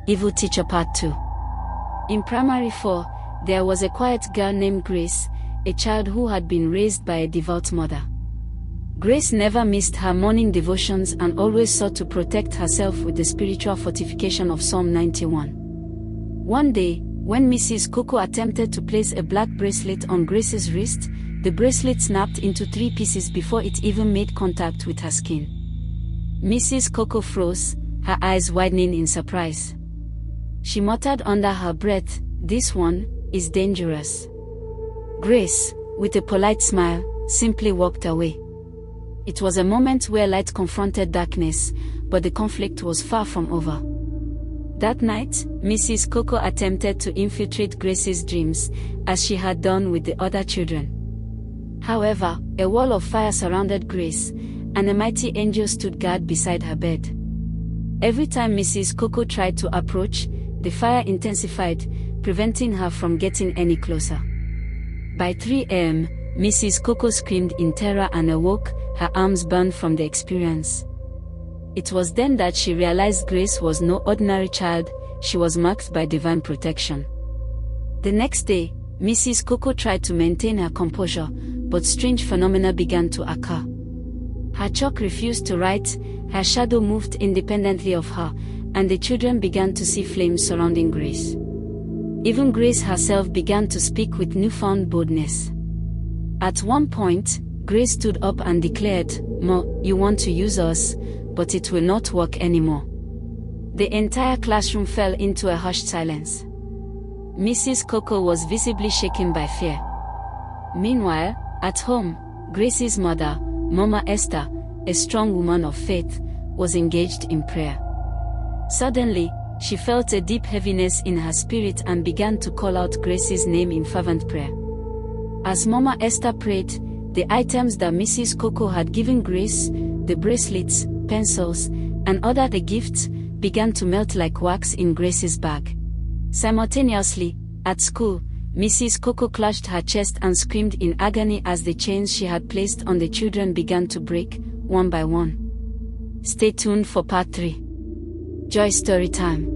Evil Teacher Part 2. In Primary 4, there was a quiet girl named Grace, a child who had been raised by a devout mother. Grace never missed her morning devotions and always sought to protect herself with the spiritual fortification of Psalm 91. One day, when Mrs. Coco attempted to place a black bracelet on Grace's wrist, the bracelet snapped into 3 pieces before it even made contact with her skin. Mrs. Coco froze, her eyes widening in surprise. She muttered under her breath, "This one is dangerous." Grace, with a polite smile, simply walked away. It was a moment where light confronted darkness, but the conflict was far from over. That night, Mrs. Coco attempted to infiltrate Grace's dreams, as she had done with the other children. However, a wall of fire surrounded Grace, and a mighty angel stood guard beside her bed. Every time Mrs. Coco tried to approach, the fire intensified, preventing her from getting any closer. By 3 a.m., Mrs. Coco screamed in terror and awoke, her arms burned from the experience. It was then that she realized Grace was no ordinary child, she was marked by divine protection. The next day, Mrs. Coco tried to maintain her composure, but strange phenomena began to occur. Her chalk refused to write, her shadow moved independently of her, and the children began to see flames surrounding Grace. Even Grace herself began to speak with newfound boldness. At one point, Grace stood up and declared, "Ma, you want to use us, but it will not work anymore." The entire classroom fell into a hushed silence. Mrs. Coco was visibly shaken by fear. Meanwhile, at home, Grace's mother, Mama Esther, a strong woman of faith, was engaged in prayer. Suddenly, she felt a deep heaviness in her spirit and began to call out Grace's name in fervent prayer. As Mama Esther prayed, the items that Mrs. Coco had given Grace, the bracelets, pencils, and other the gifts, began to melt like wax in Grace's bag. Simultaneously, at school, Mrs. Coco clutched her chest and screamed in agony as the chains she had placed on the children began to break, one by one. Stay tuned for Part 3. Joy Story Time.